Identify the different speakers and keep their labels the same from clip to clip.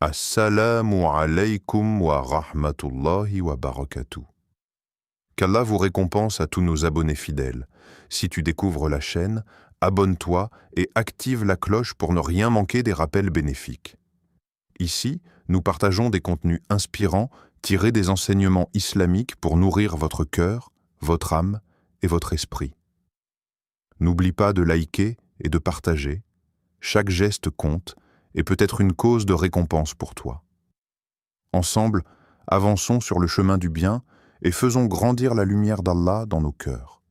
Speaker 1: Assalamu alaykum wa rahmatullahi wa barakatuh. Qu'Allah vous récompense à tous nos abonnés fidèles. Si tu découvres la chaîne, abonne-toi et active la cloche pour ne rien manquer des rappels bénéfiques. Ici, nous partageons des contenus inspirants tirés des enseignements islamiques pour nourrir votre cœur, votre âme et votre esprit. N'oublie pas de liker et de partager. Chaque geste compte et peut être une cause de récompense pour toi. Ensemble, avançons sur le chemin du bien et faisons grandir la lumière d'Allah dans nos cœurs.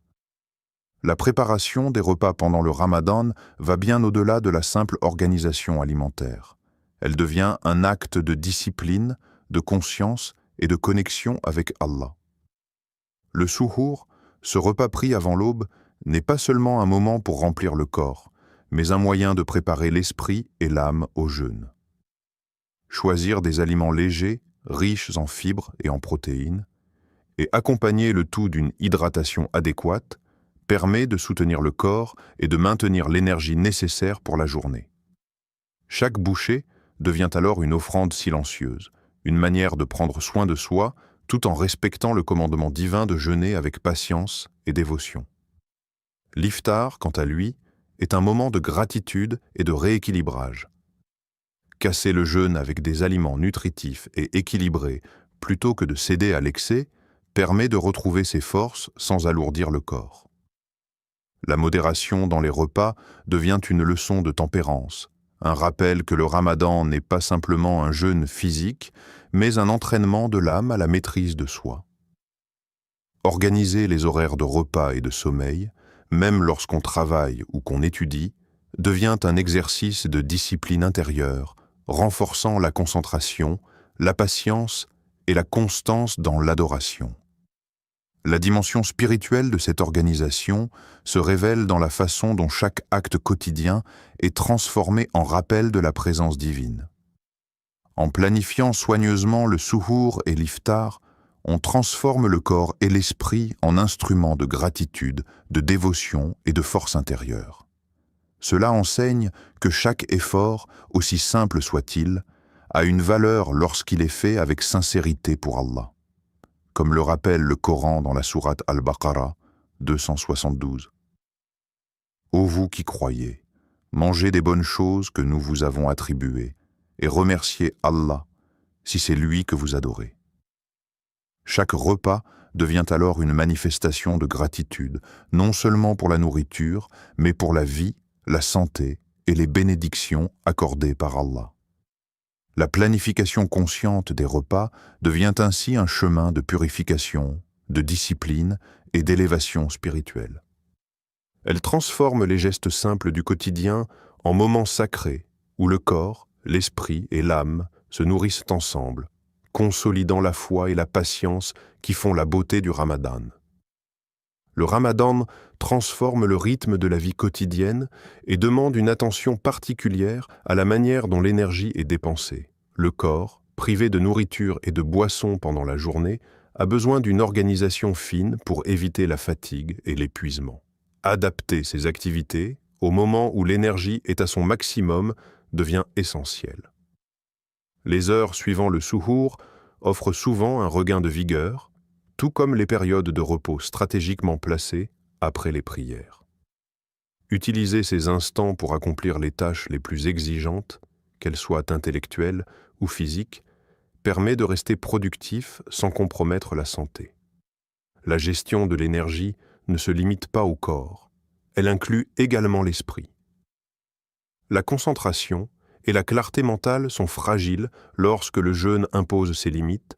Speaker 1: La préparation des repas pendant le Ramadan va bien au-delà de la simple organisation alimentaire. Elle devient un acte de discipline, de conscience et de connexion avec Allah. Le suhour, ce repas pris avant l'aube, n'est pas seulement un moment pour remplir le corps, mais un moyen de préparer l'esprit et l'âme au jeûne. Choisir des aliments légers, riches en fibres et en protéines, et accompagner le tout d'une hydratation adéquate, permet de soutenir le corps et de maintenir l'énergie nécessaire pour la journée. Chaque bouchée devient alors une offrande silencieuse, une manière de prendre soin de soi tout en respectant le commandement divin de jeûner avec patience et dévotion. L'iftar, quant à lui, est un moment de gratitude et de rééquilibrage. Casser le jeûne avec des aliments nutritifs et équilibrés plutôt que de céder à l'excès permet de retrouver ses forces sans alourdir le corps. La modération dans les repas devient une leçon de tempérance, un rappel que le Ramadan n'est pas simplement un jeûne physique, mais un entraînement de l'âme à la maîtrise de soi. Organiser les horaires de repas et de sommeil, même lorsqu'on travaille ou qu'on étudie, devient un exercice de discipline intérieure, renforçant la concentration, la patience et la constance dans l'adoration. La dimension spirituelle de cette organisation se révèle dans la façon dont chaque acte quotidien est transformé en rappel de la présence divine. En planifiant soigneusement le suhour et l'iftar, on transforme le corps et l'esprit en instruments de gratitude, de dévotion et de force intérieure. Cela enseigne que chaque effort, aussi simple soit-il, a une valeur lorsqu'il est fait avec sincérité pour Allah. Comme le rappelle le Coran dans la sourate Al-Baqarah 272. Ô vous qui croyez, mangez des bonnes choses que nous vous avons attribuées et remerciez Allah si c'est lui que vous adorez. Chaque repas devient alors une manifestation de gratitude, non seulement pour la nourriture, mais pour la vie, la santé et les bénédictions accordées par Allah. La planification consciente des repas devient ainsi un chemin de purification, de discipline et d'élévation spirituelle. Elle transforme les gestes simples du quotidien en moments sacrés où le corps, l'esprit et l'âme se nourrissent ensemble, consolidant la foi et la patience qui font la beauté du Ramadan. Le Ramadan transforme le rythme de la vie quotidienne et demande une attention particulière à la manière dont l'énergie est dépensée. Le corps, privé de nourriture et de boissons pendant la journée, a besoin d'une organisation fine pour éviter la fatigue et l'épuisement. Adapter ses activités au moment où l'énergie est à son maximum devient essentiel. Les heures suivant le suhour offrent souvent un regain de vigueur, tout comme les périodes de repos stratégiquement placées après les prières. Utiliser ces instants pour accomplir les tâches les plus exigeantes, qu'elles soient intellectuelles ou physiques, permet de rester productif sans compromettre la santé. La gestion de l'énergie ne se limite pas au corps, elle inclut également l'esprit. La concentration et la clarté mentale sont fragiles lorsque le jeûne impose ses limites,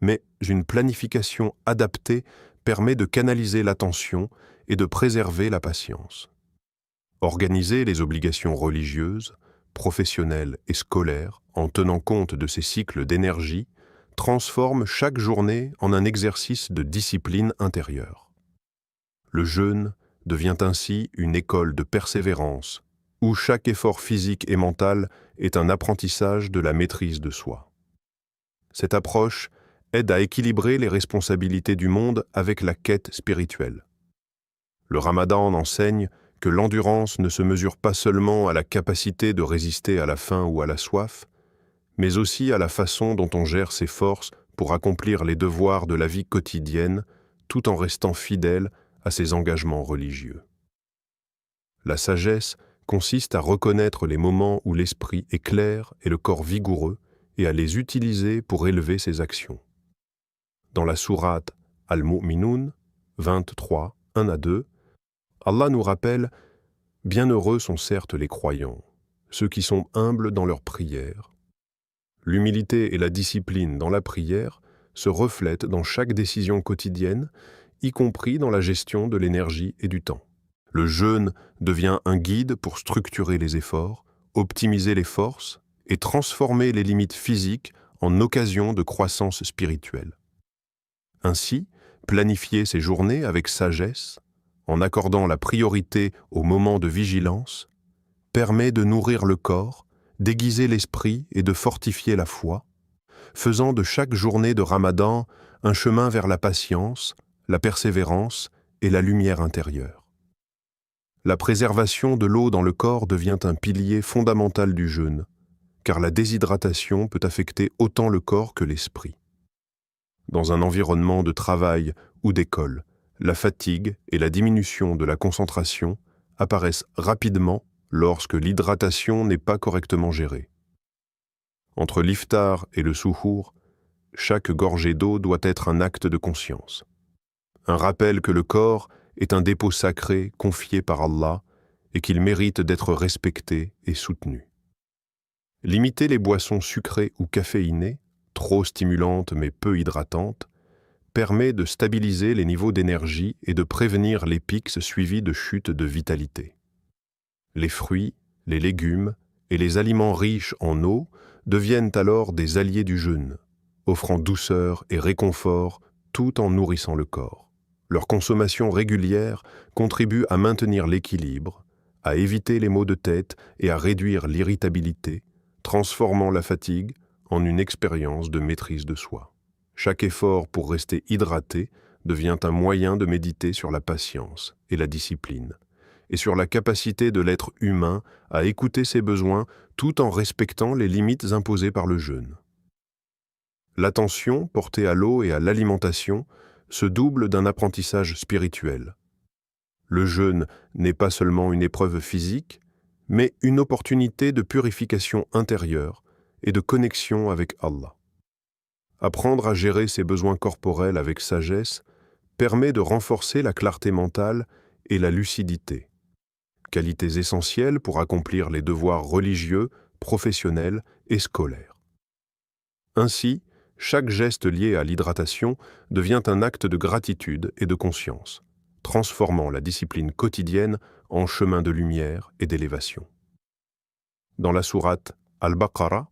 Speaker 1: mais une planification adaptée permet de canaliser l'attention et de préserver la patience. Organiser les obligations religieuses, professionnelles et scolaires en tenant compte de ces cycles d'énergie transforme chaque journée en un exercice de discipline intérieure. Le jeûne devient ainsi une école de persévérance, où chaque effort physique et mental est un apprentissage de la maîtrise de soi. Cette approche aide à équilibrer les responsabilités du monde avec la quête spirituelle. Le Ramadan enseigne que l'endurance ne se mesure pas seulement à la capacité de résister à la faim ou à la soif, mais aussi à la façon dont on gère ses forces pour accomplir les devoirs de la vie quotidienne tout en restant fidèle à ses engagements religieux. La sagesse consiste à reconnaître les moments où l'esprit est clair et le corps vigoureux et à les utiliser pour élever ses actions. Dans la sourate Al-Mu'minun 23, 1-2, Allah nous rappelle « Bienheureux sont certes les croyants, ceux qui sont humbles dans leurs prières. L'humilité et la discipline dans la prière se reflètent dans chaque décision quotidienne, y compris dans la gestion de l'énergie et du temps. Le jeûne devient un guide pour structurer les efforts, optimiser les forces et transformer les limites physiques en occasion de croissance spirituelle. Ainsi, planifier ses journées avec sagesse, en accordant la priorité aux moments de vigilance, permet de nourrir le corps, d'aiguiser l'esprit et de fortifier la foi, faisant de chaque journée de Ramadan un chemin vers la patience, la persévérance et la lumière intérieure. La préservation de l'eau dans le corps devient un pilier fondamental du jeûne, car la déshydratation peut affecter autant le corps que l'esprit. Dans un environnement de travail ou d'école, la fatigue et la diminution de la concentration apparaissent rapidement lorsque l'hydratation n'est pas correctement gérée. Entre l'iftar et le souhour, chaque gorgée d'eau doit être un acte de conscience. Un rappel que le corps est un dépôt sacré confié par Allah et qu'il mérite d'être respecté et soutenu. Limiter les boissons sucrées ou caféinées, trop stimulantes mais peu hydratantes, permet de stabiliser les niveaux d'énergie et de prévenir les pics suivis de chutes de vitalité. Les fruits, les légumes et les aliments riches en eau deviennent alors des alliés du jeûne, offrant douceur et réconfort tout en nourrissant le corps. Leur consommation régulière contribue à maintenir l'équilibre, à éviter les maux de tête et à réduire l'irritabilité, transformant la fatigue en une expérience de maîtrise de soi. Chaque effort pour rester hydraté devient un moyen de méditer sur la patience et la discipline, et sur la capacité de l'être humain à écouter ses besoins tout en respectant les limites imposées par le jeûne. L'attention portée à l'eau et à l'alimentation se double d'un apprentissage spirituel. Le jeûne n'est pas seulement une épreuve physique, mais une opportunité de purification intérieure et de connexion avec Allah. Apprendre à gérer ses besoins corporels avec sagesse permet de renforcer la clarté mentale et la lucidité, qualités essentielles pour accomplir les devoirs religieux, professionnels et scolaires. Ainsi, chaque geste lié à l'hydratation devient un acte de gratitude et de conscience, transformant la discipline quotidienne en chemin de lumière et d'élévation. Dans la sourate Al-Baqarah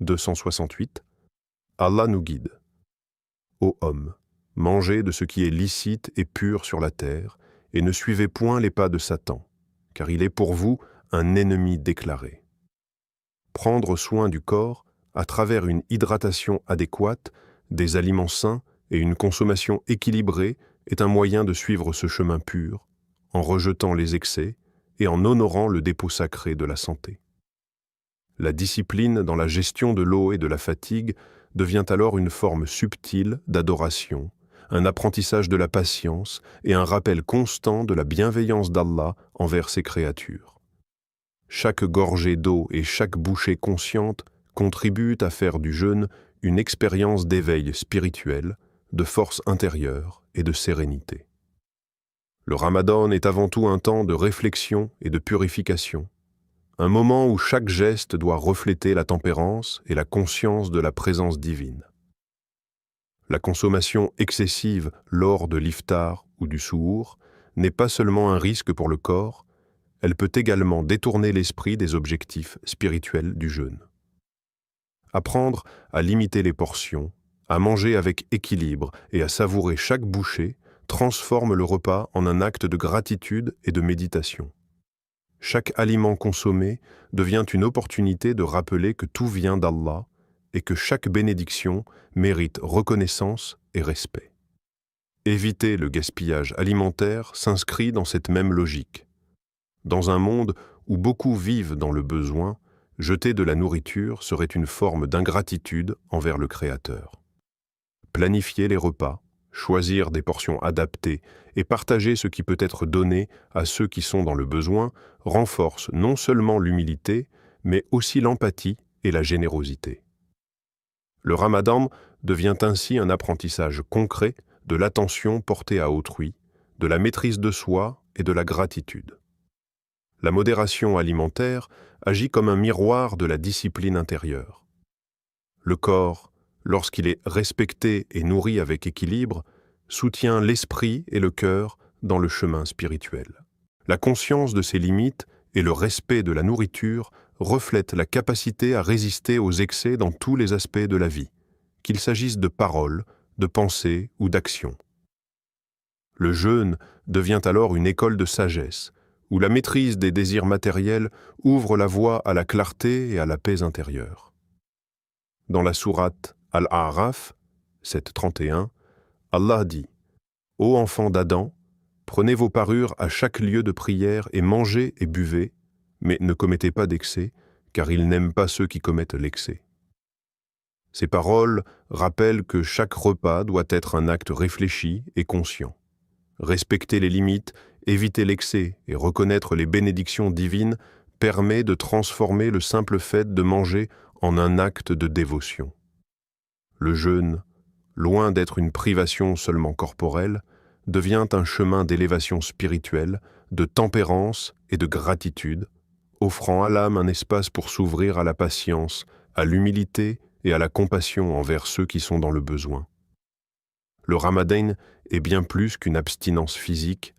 Speaker 1: 268, Allah nous guide. Ô homme, mangez de ce qui est licite et pur sur la terre, et ne suivez point les pas de Satan, car il est pour vous un ennemi déclaré. Prendre soin du corps à travers une hydratation adéquate, des aliments sains et une consommation équilibrée est un moyen de suivre ce chemin pur, en rejetant les excès et en honorant le dépôt sacré de la santé. La discipline dans la gestion de l'eau et de la fatigue devient alors une forme subtile d'adoration, un apprentissage de la patience et un rappel constant de la bienveillance d'Allah envers ses créatures. Chaque gorgée d'eau et chaque bouchée consciente contribuent à faire du jeûne une expérience d'éveil spirituel, de force intérieure et de sérénité. Le Ramadan est avant tout un temps de réflexion et de purification, un moment où chaque geste doit refléter la tempérance et la conscience de la présence divine. La consommation excessive lors de l'iftar ou du souhour n'est pas seulement un risque pour le corps, elle peut également détourner l'esprit des objectifs spirituels du jeûne. Apprendre à limiter les portions, à manger avec équilibre et à savourer chaque bouchée transforme le repas en un acte de gratitude et de méditation. Chaque aliment consommé devient une opportunité de rappeler que tout vient d'Allah et que chaque bénédiction mérite reconnaissance et respect. Éviter le gaspillage alimentaire s'inscrit dans cette même logique. Dans un monde où beaucoup vivent dans le besoin, jeter de la nourriture serait une forme d'ingratitude envers le Créateur. Planifier les repas, choisir des portions adaptées et partager ce qui peut être donné à ceux qui sont dans le besoin renforce non seulement l'humilité, mais aussi l'empathie et la générosité. Le Ramadan devient ainsi un apprentissage concret de l'attention portée à autrui, de la maîtrise de soi et de la gratitude. La modération alimentaire agit comme un miroir de la discipline intérieure. Le corps, lorsqu'il est respecté et nourri avec équilibre, soutient l'esprit et le cœur dans le chemin spirituel. La conscience de ses limites et le respect de la nourriture reflètent la capacité à résister aux excès dans tous les aspects de la vie, qu'il s'agisse de paroles, de pensées ou d'actions. Le jeûne devient alors une école de sagesse, où la maîtrise des désirs matériels ouvre la voie à la clarté et à la paix intérieure. Dans la sourate Al-A'raf, 7:31, Allah dit « Ô enfants d'Adam, prenez vos parures à chaque lieu de prière et mangez et buvez, mais ne commettez pas d'excès, car il n'aime pas ceux qui commettent l'excès. » Ces paroles rappellent que chaque repas doit être un acte réfléchi et conscient. Respecter les limites, éviter l'excès et reconnaître les bénédictions divines permet de transformer le simple fait de manger en un acte de dévotion. Le jeûne, loin d'être une privation seulement corporelle, devient un chemin d'élévation spirituelle, de tempérance et de gratitude, offrant à l'âme un espace pour s'ouvrir à la patience, à l'humilité et à la compassion envers ceux qui sont dans le besoin. Le Ramadan est bien plus qu'une abstinence physique,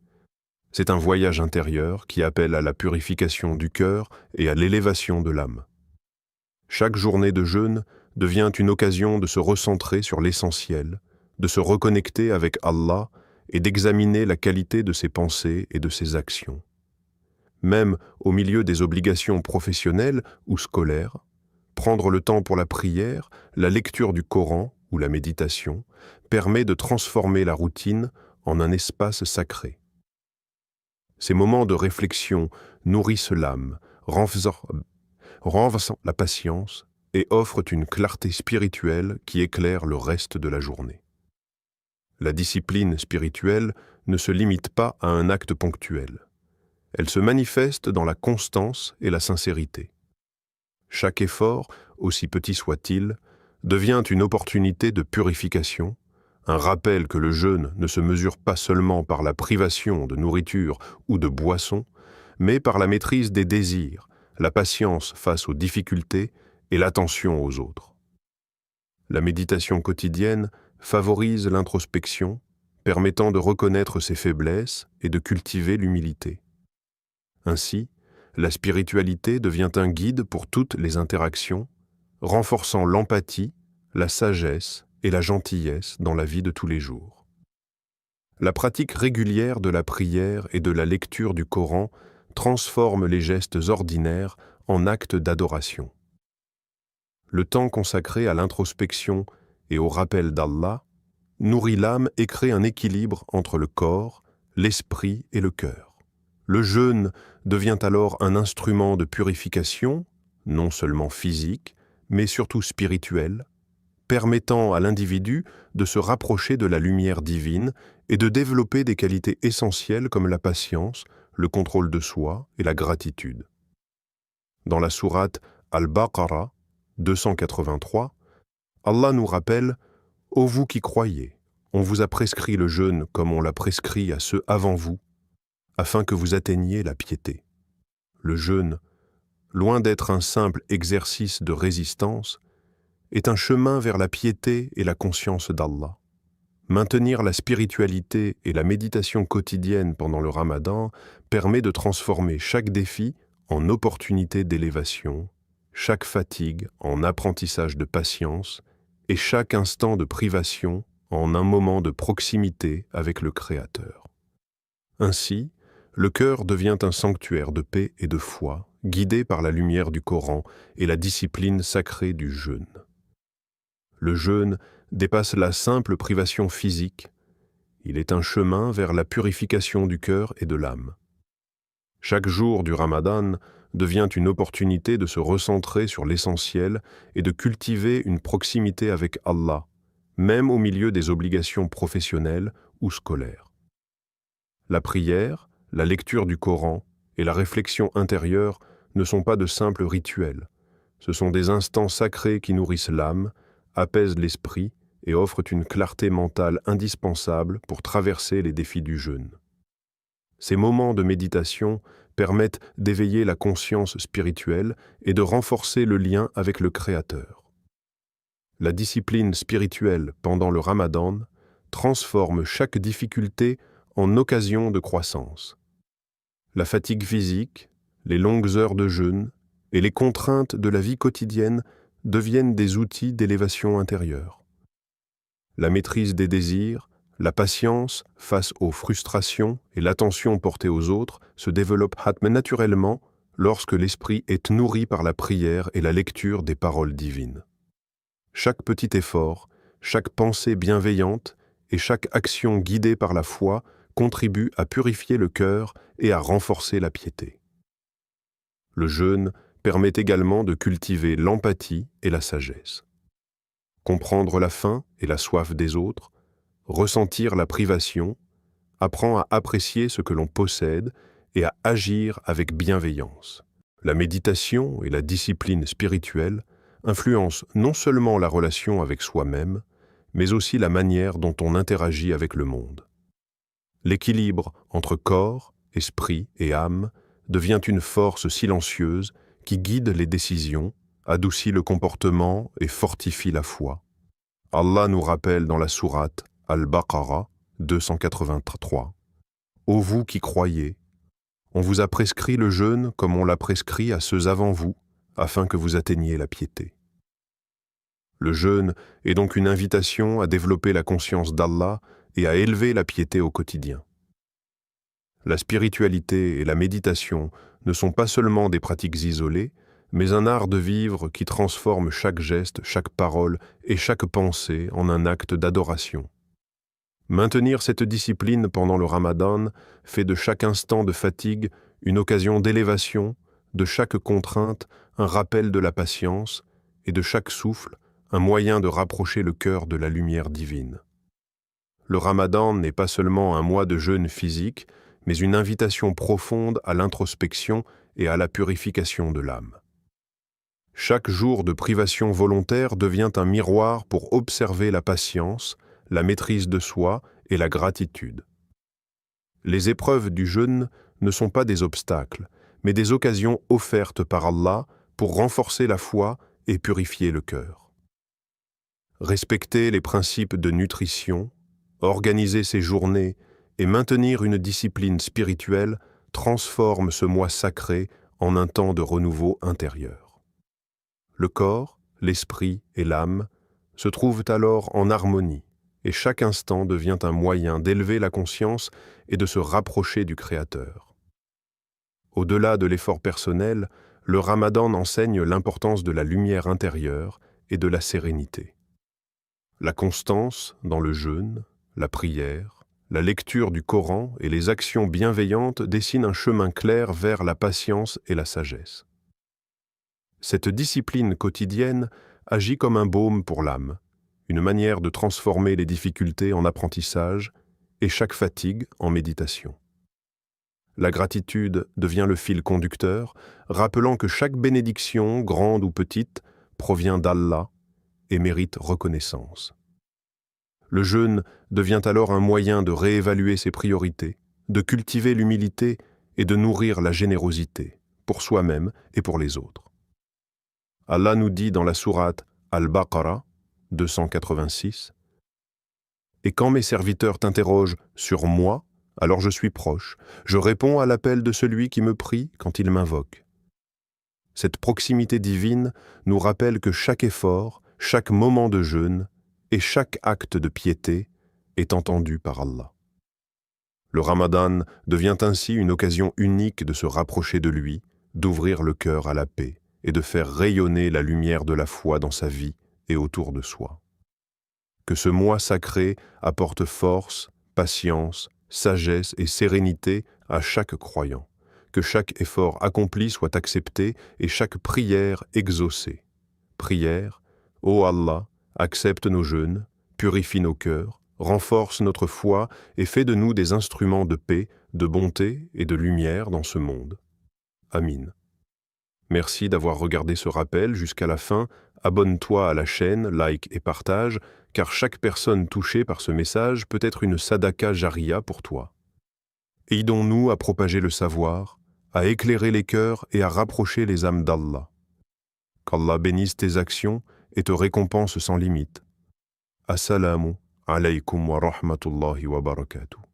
Speaker 1: c'est un voyage intérieur qui appelle à la purification du cœur et à l'élévation de l'âme. Chaque journée de jeûne devient une occasion de se recentrer sur l'essentiel, de se reconnecter avec Allah et d'examiner la qualité de ses pensées et de ses actions. Même au milieu des obligations professionnelles ou scolaires, prendre le temps pour la prière, la lecture du Coran ou la méditation permet de transformer la routine en un espace sacré. Ces moments de réflexion nourrissent l'âme, renforcent la patience et offrent une clarté spirituelle qui éclaire le reste de la journée. La discipline spirituelle ne se limite pas à un acte ponctuel. Elle se manifeste dans la constance et la sincérité. Chaque effort, aussi petit soit-il, devient une opportunité de purification, un rappel que le jeûne ne se mesure pas seulement par la privation de nourriture ou de boisson, mais par la maîtrise des désirs, la patience face aux difficultés et l'attention aux autres. La méditation quotidienne favorise l'introspection, permettant de reconnaître ses faiblesses et de cultiver l'humilité. Ainsi, la spiritualité devient un guide pour toutes les interactions, renforçant l'empathie, la sagesse et la gentillesse dans la vie de tous les jours. La pratique régulière de la prière et de la lecture du Coran transforme les gestes ordinaires en actes d'adoration. Le temps consacré à l'introspection et au rappel d'Allah nourrit l'âme et crée un équilibre entre le corps, l'esprit et le cœur. Le jeûne devient alors un instrument de purification, non seulement physique, mais surtout spirituel, permettant à l'individu de se rapprocher de la lumière divine et de développer des qualités essentielles comme la patience, le contrôle de soi et la gratitude. Dans la sourate Al-Baqarah 283, Allah nous rappelle « Ô vous qui croyez, on vous a prescrit le jeûne comme on l'a prescrit à ceux avant vous, afin que vous atteigniez la piété. » Le jeûne, loin d'être un simple exercice de résistance, est un chemin vers la piété et la conscience d'Allah. Maintenir la spiritualité et la méditation quotidienne pendant le Ramadan permet de transformer chaque défi en opportunité d'élévation, chaque fatigue en apprentissage de patience et chaque instant de privation en un moment de proximité avec le Créateur. Ainsi, le cœur devient un sanctuaire de paix et de foi, guidé par la lumière du Coran et la discipline sacrée du jeûne. Le jeûne dépasse la simple privation physique, il est un chemin vers la purification du cœur et de l'âme. Chaque jour du Ramadan devient une opportunité de se recentrer sur l'essentiel et de cultiver une proximité avec Allah, même au milieu des obligations professionnelles ou scolaires. La prière, la lecture du Coran et la réflexion intérieure ne sont pas de simples rituels. Ce sont des instants sacrés qui nourrissent l'âme, apaisent l'esprit et offrent une clarté mentale indispensable pour traverser les défis du jeûne. Ces moments de méditation permettent d'éveiller la conscience spirituelle et de renforcer le lien avec le Créateur. La discipline spirituelle pendant le Ramadan transforme chaque difficulté en occasion de croissance. La fatigue physique, les longues heures de jeûne et les contraintes de la vie quotidienne deviennent des outils d'élévation intérieure. La maîtrise des désirs, la patience face aux frustrations et l'attention portée aux autres se développent naturellement lorsque l'esprit est nourri par la prière et la lecture des paroles divines. Chaque petit effort, chaque pensée bienveillante et chaque action guidée par la foi contribuent à purifier le cœur et à renforcer la piété. Le jeûne permet également de cultiver l'empathie et la sagesse. Comprendre la faim et la soif des autres, ressentir la privation, apprend à apprécier ce que l'on possède et à agir avec bienveillance. La méditation et la discipline spirituelle influencent non seulement la relation avec soi-même, mais aussi la manière dont on interagit avec le monde. L'équilibre entre corps, esprit et âme devient une force silencieuse qui guide les décisions, adoucit le comportement et fortifie la foi. Allah nous rappelle dans la sourate Al-Baqarah 283 « Ô vous qui croyez, on vous a prescrit le jeûne comme on l'a prescrit à ceux avant vous, afin que vous atteigniez la piété. » Le jeûne est donc une invitation à développer la conscience d'Allah et à élever la piété au quotidien. La spiritualité et la méditation ne sont pas seulement des pratiques isolées, mais un art de vivre qui transforme chaque geste, chaque parole et chaque pensée en un acte d'adoration. Maintenir cette discipline pendant le Ramadan fait de chaque instant de fatigue une occasion d'élévation, de chaque contrainte un rappel de la patience et de chaque souffle un moyen de rapprocher le cœur de la lumière divine. Le Ramadan n'est pas seulement un mois de jeûne physique, mais une invitation profonde à l'introspection et à la purification de l'âme. Chaque jour de privation volontaire devient un miroir pour observer la patience, la maîtrise de soi et la gratitude. Les épreuves du jeûne ne sont pas des obstacles, mais des occasions offertes par Allah pour renforcer la foi et purifier le cœur. Respecter les principes de nutrition, organiser ses journées et maintenir une discipline spirituelle transforme ce mois sacré en un temps de renouveau intérieur. Le corps, l'esprit et l'âme se trouvent alors en harmonie et chaque instant devient un moyen d'élever la conscience et de se rapprocher du Créateur. Au-delà de l'effort personnel, le Ramadan enseigne l'importance de la lumière intérieure et de la sérénité. La constance dans le jeûne, la prière, la lecture du Coran et les actions bienveillantes dessinent un chemin clair vers la patience et la sagesse. Cette discipline quotidienne agit comme un baume pour l'âme, une manière de transformer les difficultés en apprentissage et chaque fatigue en méditation. La gratitude devient le fil conducteur, rappelant que chaque bénédiction, grande ou petite, provient d'Allah et mérite reconnaissance. Le jeûne devient alors un moyen de réévaluer ses priorités, de cultiver l'humilité et de nourrir la générosité, pour soi-même et pour les autres. Allah nous dit dans la sourate Al-Baqarah 286 « Et quand mes serviteurs t'interrogent sur moi, alors je suis proche, je réponds à l'appel de celui qui me prie quand il m'invoque. » Cette proximité divine nous rappelle que chaque effort, chaque moment de jeûne et chaque acte de piété est entendu par Allah. Le Ramadan devient ainsi une occasion unique de se rapprocher de lui, d'ouvrir le cœur à la paix et de faire rayonner la lumière de la foi dans sa vie et autour de soi. Que ce mois sacré apporte force, patience, sagesse et sérénité à chaque croyant. que chaque effort accompli soit accepté et chaque prière exaucée. Prière, ô Allah, accepte nos jeûnes, purifie nos cœurs, renforce notre foi et fais de nous des instruments de paix, de bonté et de lumière dans ce monde. Amin. Merci d'avoir regardé ce rappel jusqu'à la fin. Abonne-toi à la chaîne, like et partage, car chaque personne touchée par ce message peut être une sadaka jaria pour toi. Aidons-nous à propager le savoir, à éclairer les cœurs et à rapprocher les âmes d'Allah. Qu'Allah bénisse tes actions et te récompense sans limite. Assalamu alaykum wa rahmatullahi wa barakatuh.